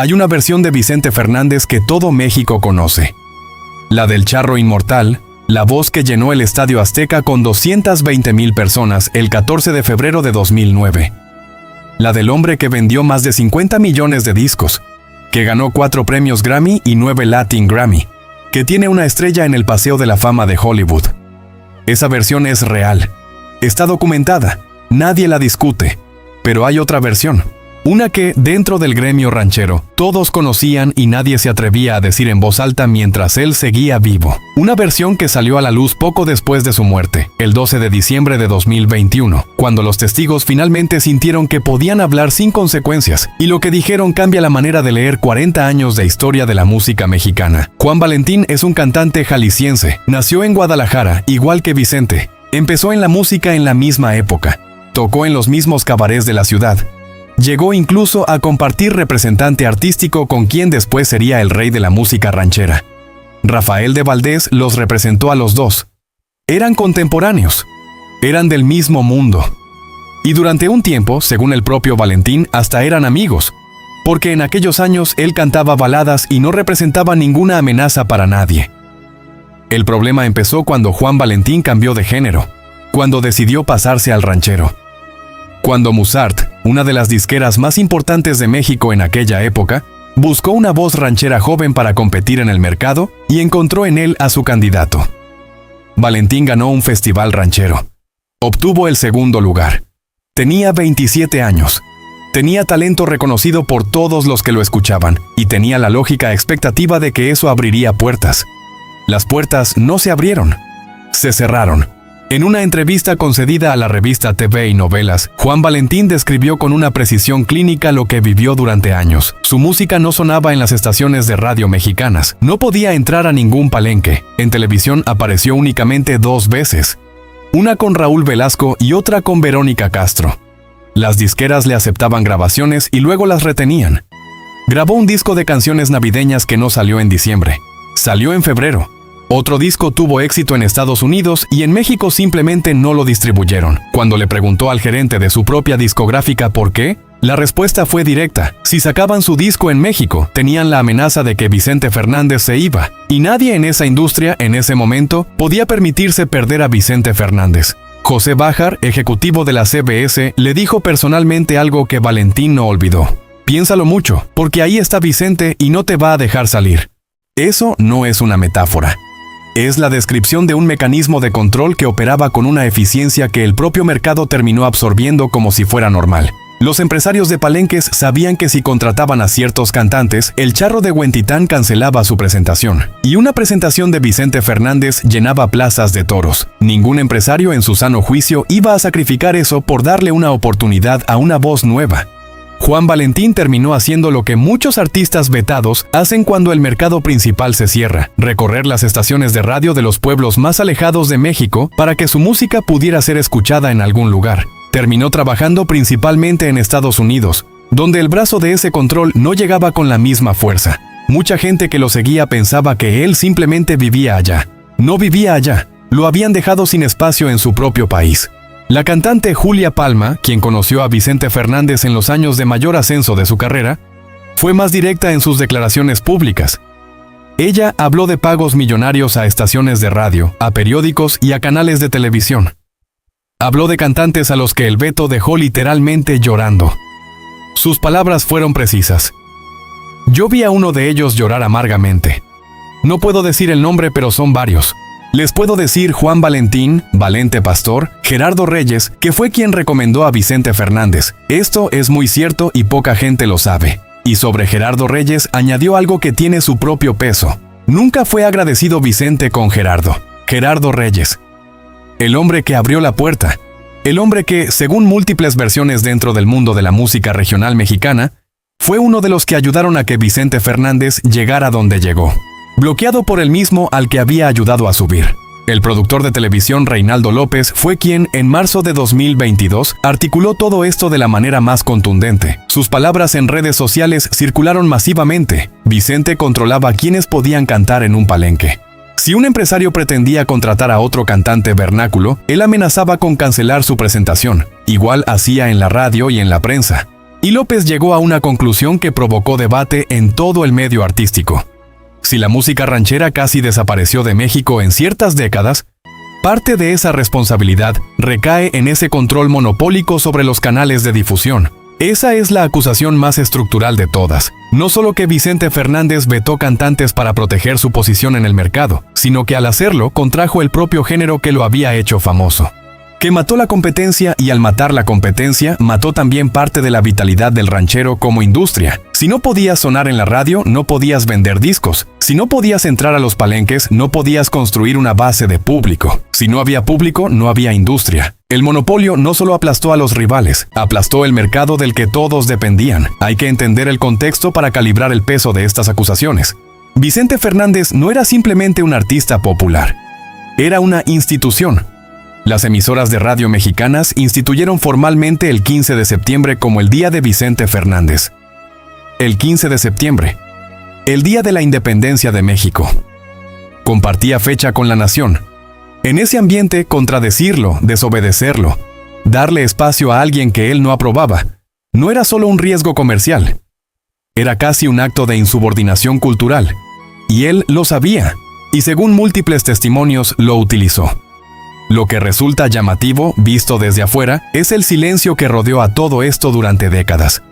Hay una versión de Vicente Fernández que todo México conoce. La del charro inmortal, la voz que llenó el Estadio Azteca con 220,000 personas el 14 de febrero de 2009. La del hombre que vendió más de 50 millones de discos, que ganó 4 premios Grammy y 9 Latin Grammy, que tiene una estrella en el Paseo de la Fama de Hollywood. Esa versión es real. Está documentada. Nadie la discute. Pero hay otra versión. Una que, dentro del gremio ranchero, todos conocían y nadie se atrevía a decir en voz alta mientras él seguía vivo. Una versión que salió a la luz poco después de su muerte, el 12 de diciembre de 2021, cuando los testigos finalmente sintieron que podían hablar sin consecuencias, y lo que dijeron cambia la manera de leer 40 años de historia de la música mexicana. Juan Valentín es un cantante jalisciense. Nació en Guadalajara, igual que Vicente. Empezó en la música en la misma época. Tocó en los mismos cabarets de la ciudad. Llegó incluso a compartir representante artístico con quien después sería el rey de la música ranchera. Rafael de Valdés los representó a los dos. Eran contemporáneos. Eran del mismo mundo. Y durante un tiempo, según el propio Valentín, hasta eran amigos, porque en aquellos años él cantaba baladas y no representaba ninguna amenaza para nadie. El problema empezó cuando Juan Valentín cambió de género, cuando decidió pasarse al ranchero. Cuando Musart, una de las disqueras más importantes de México en aquella época, buscó una voz ranchera joven para competir en el mercado y encontró en él a su candidato. Valentín ganó un festival ranchero. Obtuvo el segundo lugar. Tenía 27 años. Tenía talento reconocido por todos los que lo escuchaban y tenía la lógica expectativa de que eso abriría puertas. Las puertas no se abrieron, se cerraron. En una entrevista concedida a la revista TV y Novelas, Juan Valentín describió con una precisión clínica lo que vivió durante años. Su música no sonaba en las estaciones de radio mexicanas. No podía entrar a ningún palenque. En televisión apareció únicamente 2 veces. Una con Raúl Velasco y otra con Verónica Castro. Las disqueras le aceptaban grabaciones y luego las retenían. Grabó un disco de canciones navideñas que no salió en diciembre. Salió en febrero. Otro disco tuvo éxito en Estados Unidos y en México simplemente no lo distribuyeron. Cuando le preguntó al gerente de su propia discográfica por qué, la respuesta fue directa. Si sacaban su disco en México, tenían la amenaza de que Vicente Fernández se iba, y nadie en esa industria, en ese momento, podía permitirse perder a Vicente Fernández. José Bájar, ejecutivo de la CBS, le dijo personalmente algo que Valentín no olvidó. Piénsalo mucho, porque ahí está Vicente y no te va a dejar salir. Eso no es una metáfora. Es la descripción de un mecanismo de control que operaba con una eficiencia que el propio mercado terminó absorbiendo como si fuera normal. Los empresarios de palenques sabían que si contrataban a ciertos cantantes, el charro de Huentitán cancelaba su presentación. Y una presentación de Vicente Fernández llenaba plazas de toros. Ningún empresario en su sano juicio iba a sacrificar eso por darle una oportunidad a una voz nueva. Juan Valentín terminó haciendo lo que muchos artistas vetados hacen cuando el mercado principal se cierra: recorrer las estaciones de radio de los pueblos más alejados de México para que su música pudiera ser escuchada en algún lugar. Terminó trabajando principalmente en Estados Unidos, donde el brazo de ese control no llegaba con la misma fuerza. Mucha gente que lo seguía pensaba que él simplemente vivía allá. No vivía allá, lo habían dejado sin espacio en su propio país. La cantante Julia Palma, quien conoció a Vicente Fernández en los años de mayor ascenso de su carrera, fue más directa en sus declaraciones públicas. Ella habló de pagos millonarios a estaciones de radio, a periódicos y a canales de televisión. Habló de cantantes a los que el veto dejó literalmente llorando. Sus palabras fueron precisas. Yo vi a uno de ellos llorar amargamente. No puedo decir el nombre, pero son varios. Les puedo decir Juan Valentín, Valente Pastor, Gerardo Reyes, que fue quien recomendó a Vicente Fernández. Esto es muy cierto y poca gente lo sabe. Y sobre Gerardo Reyes añadió algo que tiene su propio peso. Nunca fue agradecido Vicente con Gerardo. Gerardo Reyes. El hombre que abrió la puerta. El hombre que, según múltiples versiones dentro del mundo de la música regional mexicana, fue uno de los que ayudaron a que Vicente Fernández llegara donde llegó. Bloqueado por el mismo al que había ayudado a subir. El productor de televisión Reinaldo López fue quien, en marzo de 2022, articuló todo esto de la manera más contundente. Sus palabras en redes sociales circularon masivamente. Vicente controlaba quiénes podían cantar en un palenque. Si un empresario pretendía contratar a otro cantante vernáculo, él amenazaba con cancelar su presentación. Igual hacía en la radio y en la prensa. Y López llegó a una conclusión que provocó debate en todo el medio artístico. Si la música ranchera casi desapareció de México en ciertas décadas, parte de esa responsabilidad recae en ese control monopólico sobre los canales de difusión. Esa es la acusación más estructural de todas. No solo que Vicente Fernández vetó cantantes para proteger su posición en el mercado, sino que al hacerlo contrajo el propio género que lo había hecho famoso. Que mató la competencia y al matar la competencia, mató también parte de la vitalidad del ranchero como industria. Si no podías sonar en la radio, no podías vender discos. Si no podías entrar a los palenques, no podías construir una base de público. Si no había público, no había industria. El monopolio no solo aplastó a los rivales, aplastó el mercado del que todos dependían. Hay que entender el contexto para calibrar el peso de estas acusaciones. Vicente Fernández no era simplemente un artista popular. Era una institución. Las emisoras de radio mexicanas instituyeron formalmente el 15 de septiembre como el Día de Vicente Fernández. El 15 de septiembre, el Día de la Independencia de México. Compartía fecha con la nación. En ese ambiente, contradecirlo, desobedecerlo, darle espacio a alguien que él no aprobaba, no era solo un riesgo comercial. Era casi un acto de insubordinación cultural. Y él lo sabía, y según múltiples testimonios, lo utilizó. Lo que resulta llamativo, visto desde afuera, es el silencio que rodeó a todo esto durante décadas.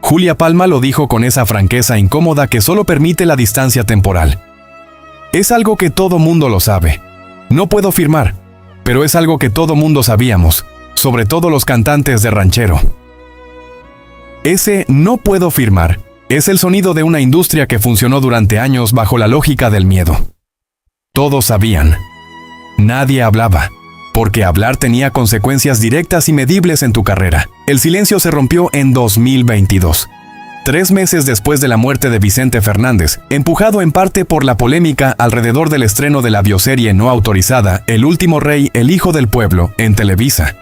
Julia Palma lo dijo con esa franqueza incómoda que solo permite la distancia temporal. Es algo que todo mundo lo sabe. No puedo afirmar, pero es algo que todo mundo sabíamos, sobre todo los cantantes de ranchero. Ese no puedo afirmar es el sonido de una industria que funcionó durante años bajo la lógica del miedo. Todos sabían. Nadie hablaba, porque hablar tenía consecuencias directas y medibles en tu carrera. El silencio se rompió en 2022. 3 meses después de la muerte de Vicente Fernández, empujado en parte por la polémica alrededor del estreno de la bioserie no autorizada El Último Rey, el Hijo del Pueblo, en Televisa.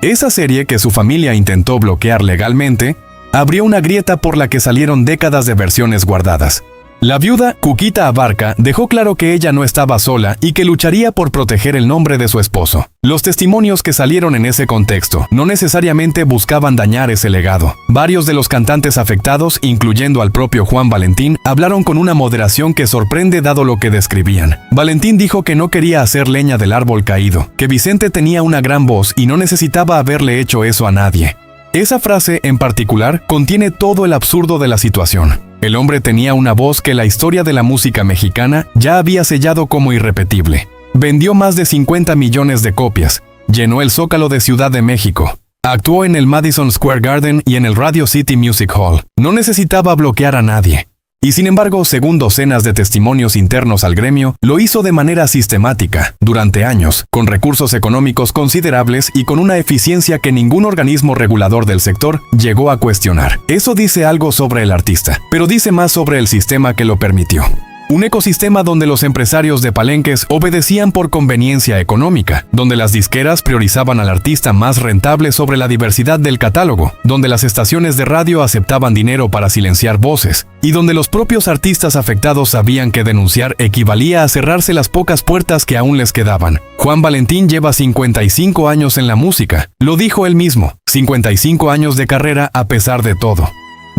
Esa serie que su familia intentó bloquear legalmente, abrió una grieta por la que salieron décadas de versiones guardadas. La viuda, Cuquita Abarca, dejó claro que ella no estaba sola y que lucharía por proteger el nombre de su esposo. Los testimonios que salieron en ese contexto no necesariamente buscaban dañar ese legado. Varios de los cantantes afectados, incluyendo al propio Juan Valentín, hablaron con una moderación que sorprende dado lo que describían. Valentín dijo que no quería hacer leña del árbol caído, que Vicente tenía una gran voz y no necesitaba haberle hecho eso a nadie. Esa frase, en particular, contiene todo el absurdo de la situación. El hombre tenía una voz que la historia de la música mexicana ya había sellado como irrepetible. Vendió más de 50 millones de copias, llenó el Zócalo de Ciudad de México, actuó en el Madison Square Garden y en el Radio City Music Hall. No necesitaba bloquear a nadie. Y sin embargo, según docenas de testimonios internos al gremio, lo hizo de manera sistemática, durante años, con recursos económicos considerables y con una eficiencia que ningún organismo regulador del sector llegó a cuestionar. Eso dice algo sobre el artista, pero dice más sobre el sistema que lo permitió. Un ecosistema donde los empresarios de palenques obedecían por conveniencia económica, donde las disqueras priorizaban al artista más rentable sobre la diversidad del catálogo, donde las estaciones de radio aceptaban dinero para silenciar voces, y donde los propios artistas afectados sabían que denunciar equivalía a cerrarse las pocas puertas que aún les quedaban. Juan Valentín lleva 55 años en la música, lo dijo él mismo, 55 años de carrera a pesar de todo.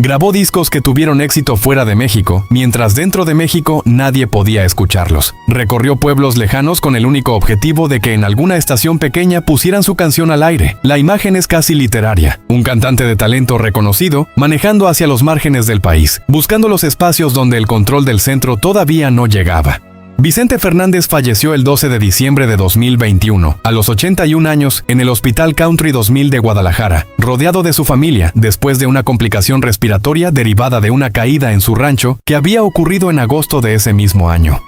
Grabó discos que tuvieron éxito fuera de México, mientras dentro de México nadie podía escucharlos. Recorrió pueblos lejanos con el único objetivo de que en alguna estación pequeña pusieran su canción al aire. La imagen es casi literaria. Un cantante de talento reconocido, manejando hacia los márgenes del país, buscando los espacios donde el control del centro todavía no llegaba. Vicente Fernández falleció el 12 de diciembre de 2021, a los 81 años, en el Hospital Country 2000 de Guadalajara, rodeado de su familia, después de una complicación respiratoria derivada de una caída en su rancho que había ocurrido en agosto de ese mismo año.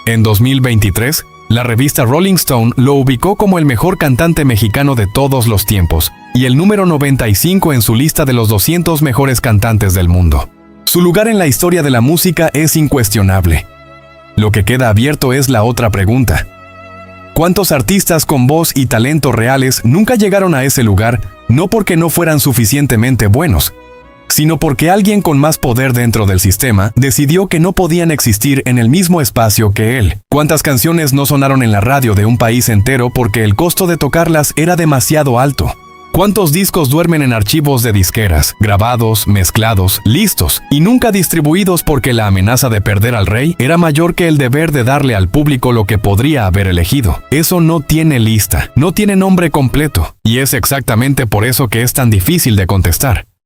En 2023, la revista Rolling Stone lo ubicó como el mejor cantante mexicano de todos los tiempos, y el número 95 en su lista de los 200 mejores cantantes del mundo. Su lugar en la historia de la música es incuestionable. Lo que queda abierto es la otra pregunta. ¿Cuántos artistas con voz y talento reales nunca llegaron a ese lugar, no porque no fueran suficientemente buenos, sino porque alguien con más poder dentro del sistema decidió que no podían existir en el mismo espacio que él? ¿Cuántas canciones no sonaron en la radio de un país entero porque el costo de tocarlas era demasiado alto? ¿Cuántos discos duermen en archivos de disqueras, grabados, mezclados, listos, y nunca distribuidos porque la amenaza de perder al rey era mayor que el deber de darle al público lo que podría haber elegido? Eso no tiene lista, no tiene nombre completo, y es exactamente por eso que es tan difícil de contestar.